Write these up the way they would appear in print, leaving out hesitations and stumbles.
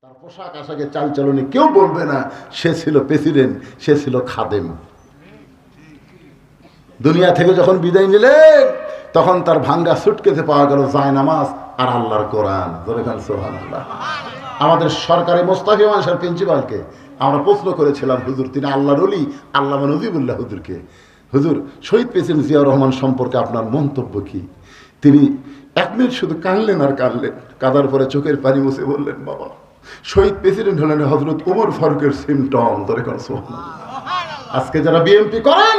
তার পোশাক আশাকে চালচলনে কেউ বলবে না সে ছিল প্রেসিডেন্ট, সে ছিল খাদেম। দুনিয়া থেকে যখন বিদায় নিলেন তখন তার ভাঙ্গা সুটকেসে পাওয়া গেল জায়নামাজ আর আল্লাহর কোরআন। সুবহানাল্লাহ। আমাদের সরকারি মোস্তাফি মানসার প্রিন্সিপালকে আমরা প্রশ্ন করেছিলাম, হুজুর তিনি আল্লাহর ওলি আল্লামা নজিবুল্লাহ হুজুরকে, হুজুর শহীদ প্রেসিডেন্ট জিয়াউর রহমান সম্পর্কে আপনার মন্তব্য কি? তিনি 1 মিনিট শুধু কাঁদলেন আর কাঁদলেন, কাঁদার পরে চোখের পানি মুছে বললেন, বাবা শহীদ প্রেসিডেন্ট হলেন হযরত ওমর ফারুকের সিমটম। আজকে যারা বিএনপি করেন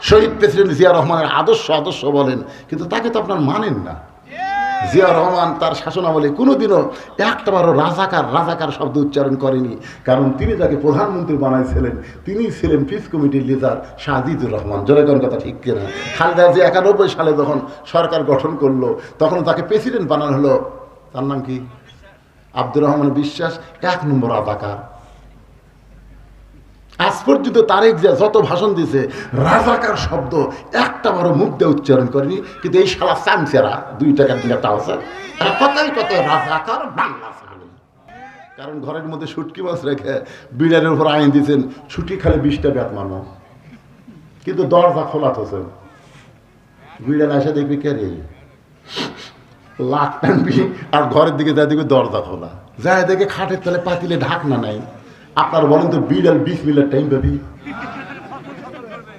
শহীদ প্রেসিডেন্ট জিয়া রহমানের আদর্শ বলেন, কিন্তু তাকে তো আপনার মানেন না। জিয়া রহমান তার শাসনামলে কোনোদিনও একটাবারও রাজাকার শব্দ উচ্চারণ করেনি, কারণ তিনি যাকে প্রধানমন্ত্রী বানাইছিলেন তিনি ছিলেন পিস কমিটির লিডার শাহজিদুর রহমান। জনগণ কথা ঠিক কিনা? খালেদা জিয়া 91 সালে যখন সরকার গঠন করলো তখন তাকে প্রেসিডেন্ট বানানো হলো, তার নাম কি? আব্দুর রহমান বিশ্বাস 1 নম্বর রাজাকার। আজ পর্যন্ত তারেক জিয়া যত ভাষণ দিয়েছে রাজাকার শব্দ একটাবারও মুখ দিয়ে উচ্চারণ করেনি, কিন্তু এই শালা চামচেরা 2 টাকার দিনটা আছে কত রাজাকার বাংলা। কারণ ঘরের মধ্যে শুটকি মাছ রেখে বিড়ালের উপর আইন দিয়েছেন ছুটি খালে 20টা ব্যাট মানো, কিন্তু দরজা খোলা থাকছে। বিড়াল এসে দেখবি কে রে লাখ টানবি, আর ঘরের দিকে যা দেখবি দরজা খোলা, যায় দেখে খাটের তলে পাতিলে ঢাকনা নাই। আপনার বলেন তো বিড়াল 20 মিনিট টাইম পাবি?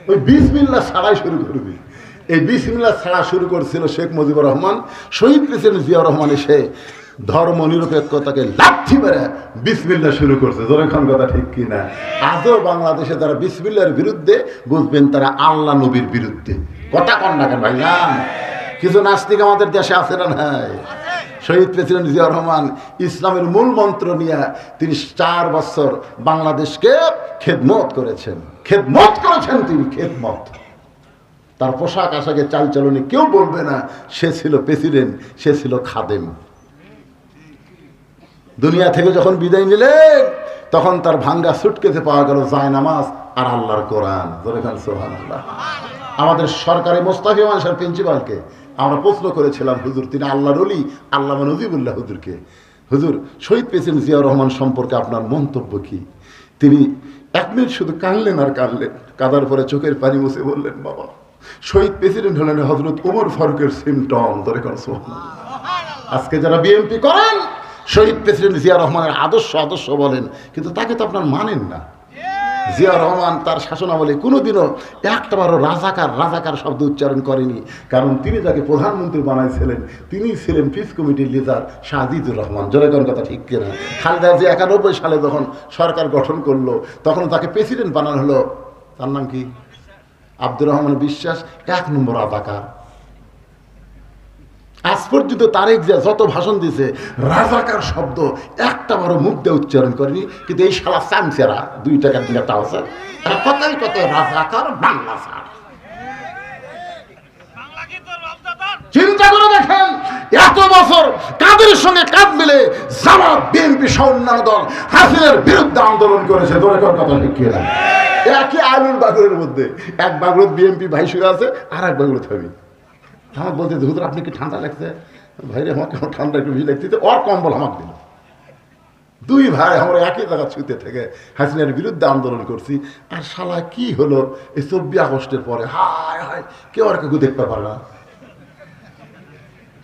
ওই 20 মিনিট ছাড়াই শুরু করবি। এই 20 মিনিট ছাড়া শুরু করছিল শেখ মুজিবুর রহমান। শহীদ প্রেসিডেন্ট জিয়া রহমান এসে ধর্ম নিরপেক্ষতাকে লাথি মেরে বিসমিল্লাহ শুরু করছে। জনগণ কথা ঠিক কিনা? আজও বাংলাদেশে যারা বিসমিল্লাহর বিরুদ্ধে বুঝবেন তারা আল্লাহ নবীর বিরুদ্ধে। কথা কন না কেন ভাই? না, কিছু নাস্তিক আমাদের দেশে আছে না নাই? শহীদ প্রেসিডেন্ট জিয়া রহমান ইসলামের মূল মন্ত্র নিয়ে তিনি 4 বছর বাংলাদেশকে খেদমত করেছেন তিনি খেদমত। তার পোশাক আশাকে চালচলনে কেউ বলবে না সে ছিল প্রেসিডেন্ট, সে ছিল খাদেম। দুনিয়া থেকে যখন বিদায় নিলেন তখন তার ভাঙ্গা সুটকেসে পাওয়া গেল জায়নামাজ আর আল্লাহর কোরআন। সুবহানাল্লাহ। আমাদের সরকারি মোস্তাফি মানসার প্রিন্সিপালকে আমরা প্রশ্ন করেছিলাম, হুজুর তিনি আল্লাহর ওলি আল্লামা নজিবুল্লাহ হুজুরকে, হুজুর শহীদ প্রেসিডেন্ট জিয়াউর রহমান সম্পর্কে আপনার মন্তব্য কি? তিনি 1 মিনিট শুধু কাঁদলেন আর কাঁদলেন, কাঁদার পরে চোখের পানি মুছে বললেন, বাবা শহীদ প্রেসিডেন্ট হলেন হযরত ওমর ফারুকের সিমটম। আজকে যারা বিএনপি করেন শহীদ প্রেসিডেন্ট জিয়া রহমানের আদর্শ বলেন, কিন্তু তাকে তো আপনার মানেন না। জিয়া রহমান তার শাসনামলে কোনোদিনও একটাবারও রাজাকার শব্দ উচ্চারণ করেনি, কারণ তিনি যাকে প্রধানমন্ত্রী বানাইছিলেন তিনি ছিলেন পিস কমিটির লিডার শাহজিদুর রহমান। জনগণ কথা ঠিক কিনা? খালেদা জিয়া 91 সালে যখন সরকার গঠন করলো তখন তাকে প্রেসিডেন্ট বানানো হলো, তার নাম কি? আব্দুর রহমান বিশ্বাস 1 নম্বর রাজাকার। আজ পর্যন্ত তারেক জিয়া যত ভাষণ দিয়েছে রাজাকার শব্দ একটাবারও মুখ দিয়ে উচ্চারণ করেনি, কিন্তু এই শালা চামচেরা 2 টাকার দিনটা আছে কত রাজাকার বাংলা। চিন্তা করে দেখেন, এত বছর কাদের সঙ্গে কাঁধ মিলে জামাত বিএনপি সহ অন্যান্য দল হাসিনার বিরুদ্ধে আন্দোলন করেছে। কথা শিখিয়ে দেন একই আলুর বাগুরের মধ্যে এক বাগুরত বিএনপি ভাই শুয়ে আছে আর এক বাগুরত হবি। আমাকে বলতে হুজুর আপনি কি ঠান্ডা লাগছে? ভাইরে আমাকে ঠান্ডা একটু বেশি লাগছে, ওর কম্বল আমাকে দিল। 2 ভাই আমরা একই জায়গা ছুঁতে থেকে হাসিনার বিরুদ্ধে আন্দোলন করছি। আর শালা কি হলো এই 24 আগস্টের পরে হায় কেউ আর কেউ দেখতে পারে না।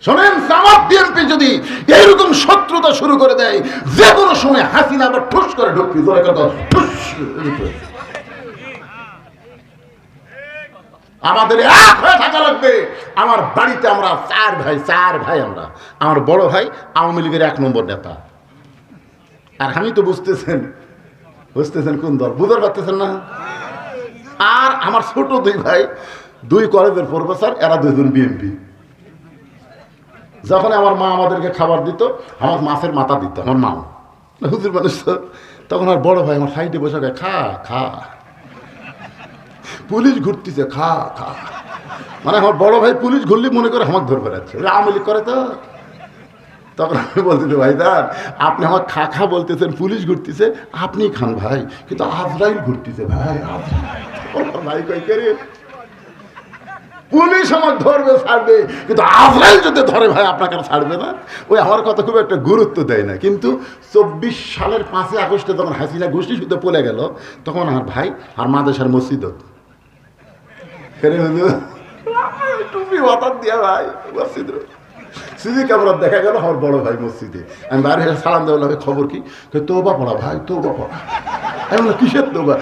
শোনেন, জামাত বিএনপি যদি এইরকম শত্রুতা শুরু করে দেয় যে কোনো সময় হাসিনা আবার ঠুস করে ঢুকবি। আমাদের এক হয়ে থাকা লাগবে। আমার বাড়িতে আমরা 4 ভাই আমরা, আমার বড় ভাই আওয়ামী লীগের 1 নম্বর নেতা, আর আমি তো বুঝতেছেন কোন দল, বুঝতে পারতেছেন না? আর আমার ছোট 2 ভাই 2 কলেজের প্রফেসর, এরা 2 জন বিএনপি। যখন আমার মা আমাদেরকে খাবার দিত আমার মাছের মাথা দিত আমার মা, হুজুর মানুষ তখন আর বড় ভাই আমার সাইডে বসে খা পুলিশ ঘুরতেছে খা মানে আমার বড় ভাই পুলিশ ঘুরলে মনে করে আমাকে ধরবে যাচ্ছে, আওয়ামী লীগ করে তো। তখন আমি বলতেছি, ভাইদার আপনি আমার খা বলতেছেন, পুলিশ ঘুরতেছে, আপনি খান ভাই, কিন্তু আজরাইল ঘুরতেছে ভাই। ভাই কই কে রে? পুলিশ আমাকে ধরবে ছাড়বে, কিন্তু আজরাইল যদি ধরে ভাই আপনাকে আর ছাড়বে না। ওই আমার কথা খুব একটা গুরুত্ব দেয় না। কিন্তু 24 সালের 5 আগস্টে যখন হাসিনা গোষ্ঠী শুদ্ধ পড়ে গেল, তখন আমার ভাই আর মাদেশার মসজিদ টুপি হঠাৎ দিয়া ভাই মসজিদ সিজি ক্যামেরা দেখা গেল আমার বড় ভাই মসজিদে। আমি বাইরে সালাম দেওয়া খবর কি, তৌবা পড়া ভাই, তৌবা পড়া। আমি বললাম কিসের তৌবা?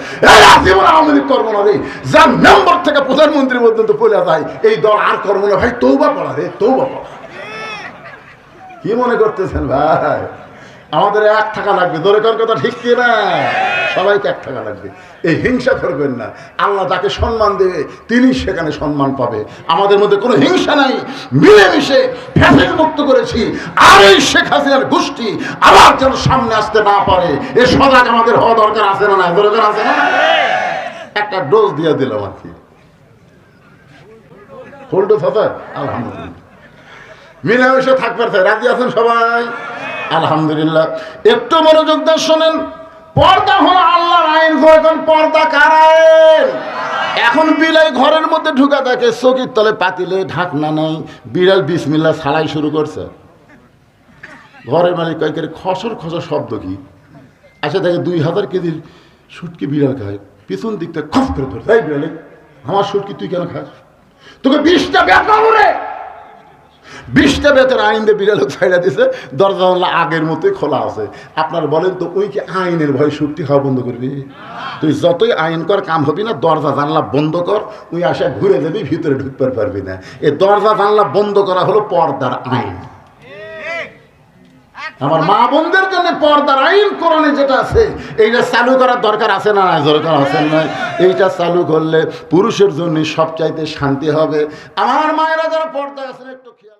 জীবন আওয়ামী লীগ করবো না রে, যার মেম্বার থেকে প্রধানমন্ত্রী পর্যন্ত পড়ে যায় এই দল আর করবো না ভাই, তৌবা পড়া রে, তৌবা পড়া। কি মনে করতেছেন ভাই? আমাদের 1 টাকা লাগবে, ধরে কোন কথা ঠিক কি না? সবাইকে 1 টাকা লাগবে। এই হিংসা করবেন না। আল্লাহ যাকে সম্মান দেবে তিনি সেখানে সম্মান পাবে। আমাদের মধ্যে কোনো হিংসা নাই, মিলেমিশে ফ্যাসিল মুক্ত করেছি। আর এই শেখ হাসিনার গোষ্ঠী আবার যেন সামনে আসতে না পারে, এ সজাগ আমাদের হওয়া দরকার আছে না? না দরকার আছে না? একটা ডোজ দিয়ে দিলাম আর কি। ফুল ডোজ হবে আলহামদুলিল্লাহ। মিলেমিশে থাকবার চাই। রাজি আছেন সবাই? আলহামদুলিল্লাহ। একটু মনোযোগ দিয়ে শোনেন। পর্দা হলো আল্লাহর আইন। এখন পর্দা কার আইন? এখন বিলাই ঘরের মধ্যে ঢুকা থাকে, চকির তলে পাতিলে ঢাকনা নাই, বিড়াল বিসমিল্লাহ ছাড়াই শুরু করছে। ঘরের মালিক কয়েকের খসর খসর শব্দ কি? আচ্ছা দেখে 2000 কেজির শুটকি বিড়াল খায়, পিছন দিক থেকে খস করে ধরছে, এই বিড়ালে আমার শুটকি তুই কেন খাস? তোকে 20টা বেতন করে 20টা বেতের আইন দিয়ে বিড়াল ছাইড়া দিছে, দরজা জানলা আগের মতোই খোলা আছে। আপনার বলেন তো ওই কি আইনের ভয় শুটকি খাওয়া বন্ধ করবি? তুই যতই আইন কর কাম হবি না। দরজা জানলা বন্ধ কর, ওই আসা ঘুরে যাবি, ভিতরে ঢুকতে পারবি না। এই দরজা জানলা বন্ধ করা হলো পর্দার আইন। আমার মা বোনদের জন্য পর্দার আইন কোরআনে যেটা আছে এইটা চালু করার দরকার আছে না? দরকার আছে না? এইটা চালু করলে পুরুষের জন্য সবচাইতে শান্তি হবে। আমার মায়েরা যারা পর্দা আছেন একটু খেয়াল